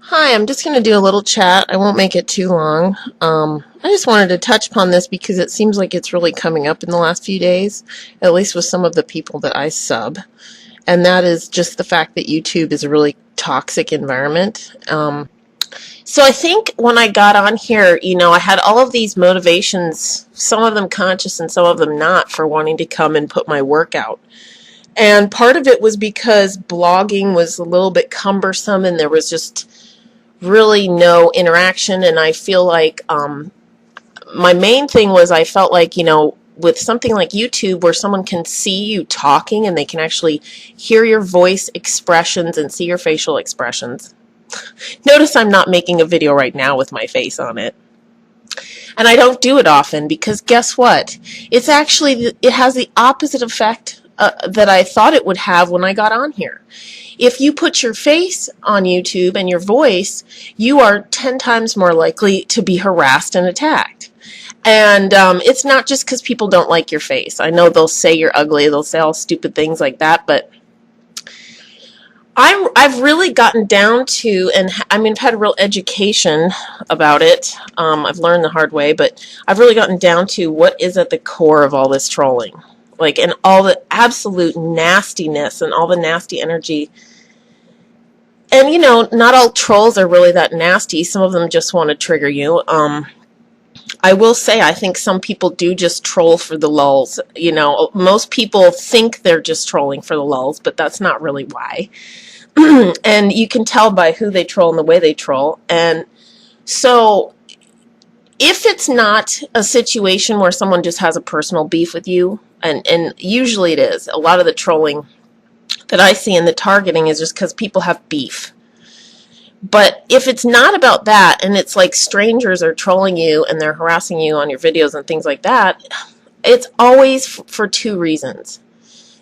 Hi, I'm just going to do a little chat. I won't make it too long. I just wanted to touch upon this because it seems like it's really coming up in the last few days, at least with some of the people that I sub. And that is just the fact that YouTube is a really toxic environment. So I think when I got on here, I had all of these motivations, some of them conscious and some of them not, for wanting to come and put my work out. And part of it was because blogging was a little bit cumbersome and there was just really no interaction. And I feel like my main thing was I felt like, with something like YouTube where someone can see you talking and they can actually hear your voice expressions and see your facial expressions. Notice I'm not making a video right now with my face on it. And I don't do it often because guess what? It has the opposite effect that I thought it would have when I got on here. If you put your face on YouTube and your voice, you are 10 times more likely to be harassed and attacked. And it's not just because people don't like your face. I know they'll say you're ugly, they'll say all stupid things like that, but I've really gotten down to, and I've had a real education about it. I've learned the hard way, but I've really gotten down to what is at the core of all this trolling. And all the absolute nastiness and all the nasty energy. And, not all trolls are really that nasty. Some of them just want to trigger you. I will say I think some people do just troll for the lulz. Most people think they're just trolling for the lulz, but that's not really why. And you can tell by who they troll and the way they troll. And so if it's not a situation where someone just has a personal beef with you, and usually it is, a lot of the trolling that I see in the targeting is just because people have beef. But if it's not about that, and it's like strangers are trolling you and they're harassing you on your videos and things like that, it's always for two reasons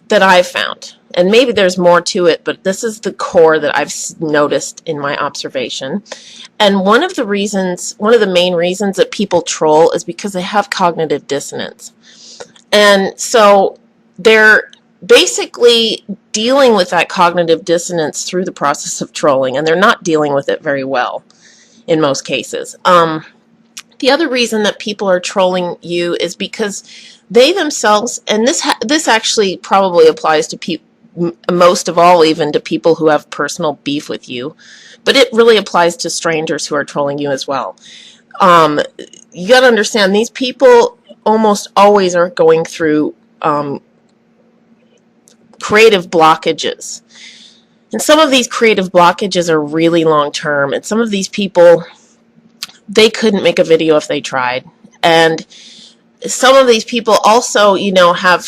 that I've found. And maybe there's more to it, but this is the core that I've noticed in my observation. And one of the main reasons that people troll is because they have cognitive dissonance. And so they're basically dealing with that cognitive dissonance through the process of trolling, and they're not dealing with it very well in most cases. The other reason that people are trolling you is because they themselves, and this actually probably applies to most of all, even to people who have personal beef with you, but it really applies to strangers who are trolling you as well. You got to understand, these people almost always are going through creative blockages. And some of these creative blockages are really long term, and some of these people, they couldn't make a video if they tried. And some of these people also, have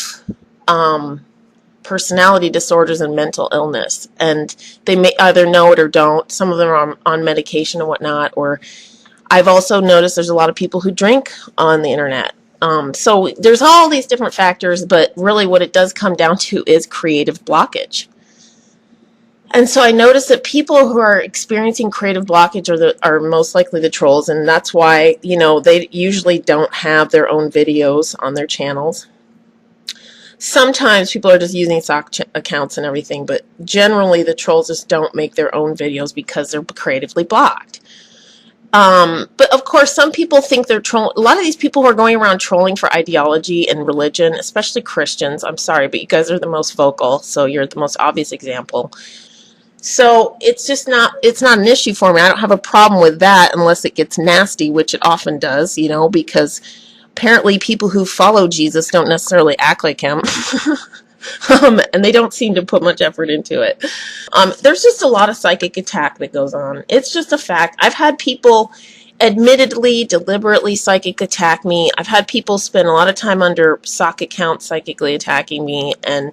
personality disorders and mental illness, and they may either know it or don't. Some of them are on medication and whatnot. Or I've also noticed there's a lot of people who drink on the internet. So there's all these different factors, but really what it does come down to is creative blockage. And so I noticed that people who are experiencing creative blockage are most likely the trolls, and that's why, they usually don't have their own videos on their channels. Sometimes people are just using stock accounts and everything, but generally the trolls just don't make their own videos because they're creatively blocked. But of course, some people think they're trolling. A lot of these people who are going around trolling for ideology and religion, especially Christians, I'm sorry, but you guys are the most vocal, so you're the most obvious example. So it's not an issue for me. I don't have a problem with that unless it gets nasty, which it often does, because apparently people who follow Jesus don't necessarily act like him. And they don't seem to put much effort into it. There's just a lot of psychic attack that goes on. It's just a fact. I've had people admittedly, deliberately psychic attack me. I've had people spend a lot of time under sock accounts psychically attacking me, and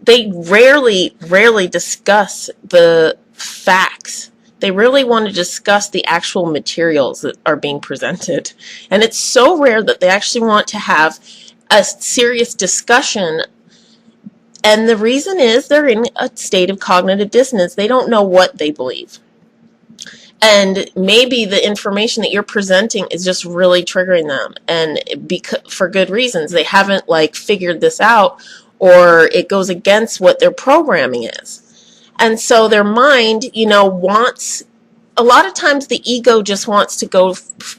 they rarely discuss the facts. They really want to discuss the actual materials that are being presented. And it's so rare that they actually want to have a serious discussion. And the reason is they're in a state of cognitive dissonance. They don't know what they believe. And maybe the information that you're presenting is just really triggering them. And for good reasons. They haven't figured this out, or it goes against what their programming is. And so their mind, wants a lot of times the ego just wants to go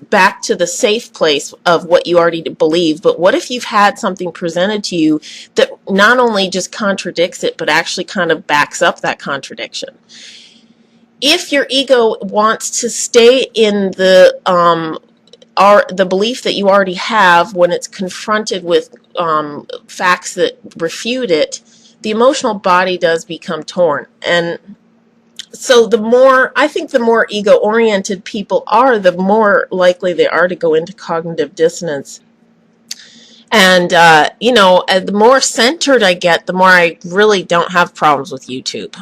back to the safe place of what you already believe. But what if you've had something presented to you that not only just contradicts it, but actually kind of backs up that contradiction? If your ego wants to stay in the belief that you already have when it's confronted with facts that refute it, the emotional body does become torn. And so I think the more ego-oriented people are, the more likely they are to go into cognitive dissonance. And, the more centered I get, the more I really don't have problems with YouTube.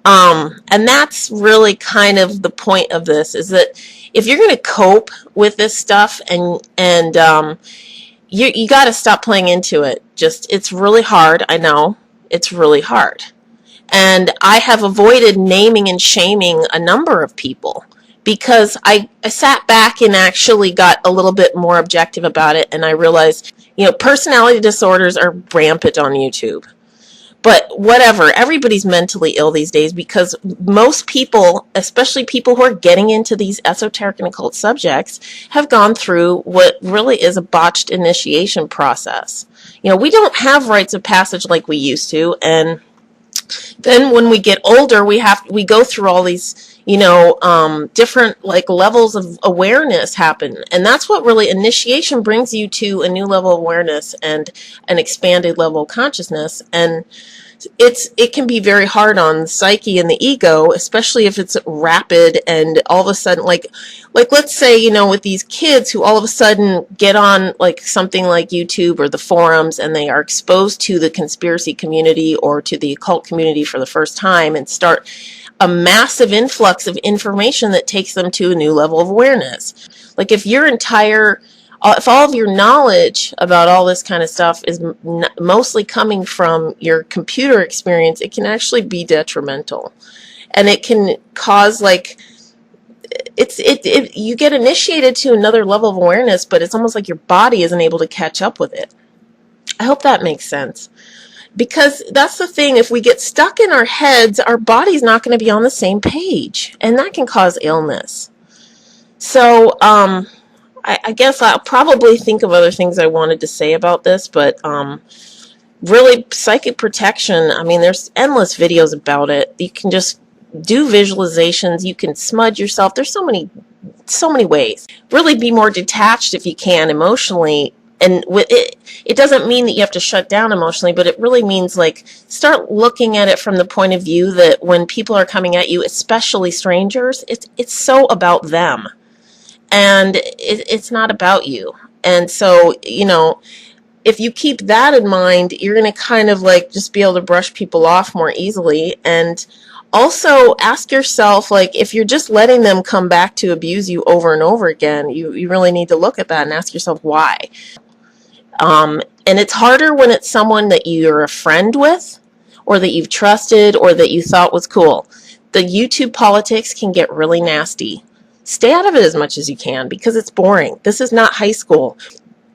And that's really kind of the point of this, is that if you're going to cope with this stuff and you got to stop playing into it. It's really hard. I know it's really hard. And I have avoided naming and shaming a number of people because I sat back and actually got a little bit more objective about it. And I realized, personality disorders are rampant on YouTube. But whatever, everybody's mentally ill these days because most people, especially people who are getting into these esoteric and occult subjects, have gone through what really is a botched initiation process. We don't have rites of passage like we used to, and then when we get older, we go through all these, different levels of awareness happen. And that's what really initiation brings you to, a new level of awareness and an expanded level of consciousness. And it can be very hard on the psyche and the ego, especially if it's rapid and all of a sudden, like let's say, with these kids who all of a sudden get on something like YouTube or the forums, and they are exposed to the conspiracy community or to the occult community for the first time, and start a massive influx of information that takes them to a new level of awareness. If all of your knowledge about all this kind of stuff is mostly coming from your computer experience, it can actually be detrimental. And it can cause you get initiated to another level of awareness, but it's almost like your body isn't able to catch up with it. I hope that makes sense. Because that's the thing, if we get stuck in our heads, our body's not going to be on the same page. And that can cause illness. So, I guess I'll probably think of other things I wanted to say about this, but really, psychic protection, there's endless videos about it. You can just do visualizations. You can smudge yourself. There's so many ways. Really be more detached if you can emotionally. And it doesn't mean that you have to shut down emotionally, but it really means start looking at it from the point of view that when people are coming at you, especially strangers, it's so about them. And it's not about you. And so, if you keep that in mind, you're going to kind of just be able to brush people off more easily. And also ask yourself, if you're just letting them come back to abuse you over and over again, you really need to look at that and ask yourself why. And it's harder when it's someone that you're a friend with, or that you've trusted, or that you thought was cool. The YouTube politics can get really nasty. Stay out of it as much as you can because it's boring. This is not high school.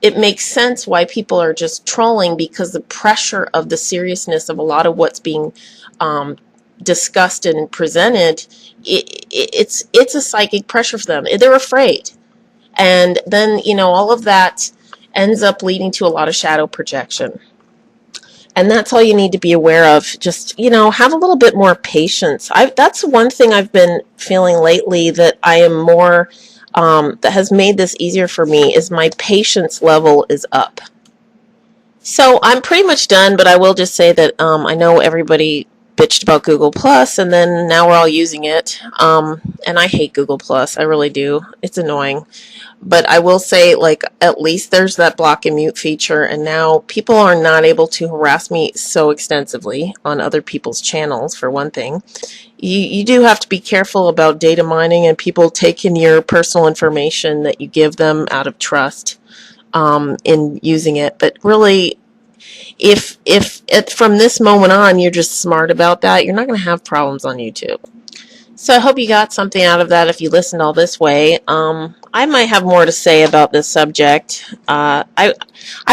It makes sense why people are just trolling, because the pressure of the seriousness of a lot of what's being discussed and presented, it's a psychic pressure for them. They're afraid. And then, all of that ends up leading to a lot of shadow projection. And that's all you need to be aware of. Just, have a little bit more patience. That's one thing I've been feeling lately that I am more, that has made this easier for me, is my patience level is up. So I'm pretty much done, but I will just say that I know everybody bitched about Google Plus, and then now we're all using it. And I hate Google Plus. I really do. It's annoying. But I will say, at least there's that block and mute feature, and now people are not able to harass me so extensively on other people's channels, for one thing. You do have to be careful about data mining and people taking your personal information that you give them out of trust in using it. But really, if from this moment on you're just smart about that, you're not going to have problems on YouTube. So I hope you got something out of that if you listened all this way. I might have more to say about this subject. I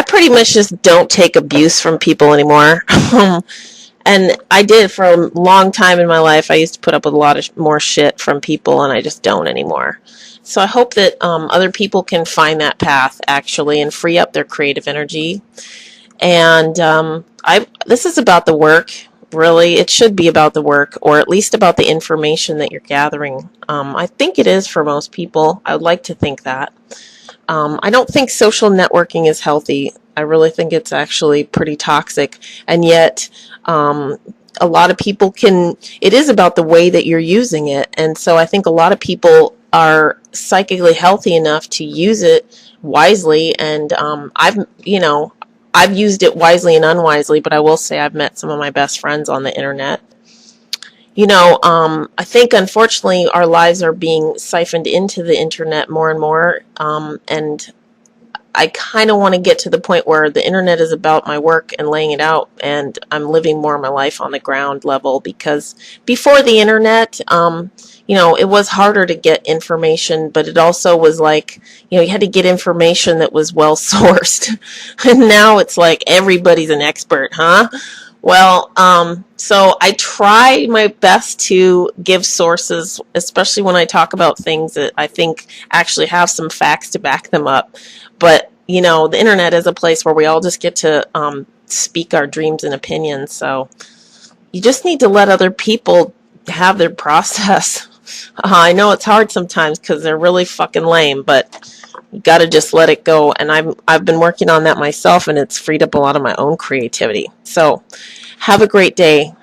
pretty much just don't take abuse from people anymore. And I did for a long time in my life. I used to put up with a lot of more shit from people, and I just don't anymore. So I hope that other people can find that path actually and free up their creative energy. And this is about the work. Really, it should be about the work, or at least about the information that you're gathering. I think it is for most people. I would like to think that. I don't think social networking is healthy. I really think it's actually pretty toxic. And yet, a lot of people it is about the way that you're using it. And so I think a lot of people are psychically healthy enough to use it wisely. And I've used it wisely and unwisely, but I will say I've met some of my best friends on the internet. I think unfortunately our lives are being siphoned into the internet more and more. And I kind of want to get to the point where the internet is about my work and laying it out, and I'm living more of my life on the ground level, because before the internet, it was harder to get information, but it also was like, you had to get information that was well sourced. And now it's like everybody's an expert, huh? Well, so I try my best to give sources, especially when I talk about things that I think actually have some facts to back them up. But, the internet is a place where we all just get to speak our dreams and opinions. So you just need to let other people have their process. I know it's hard sometimes because they're really fucking lame, but you got to just let it go. And I've been working on that myself, and it's freed up a lot of my own creativity. So have a great day.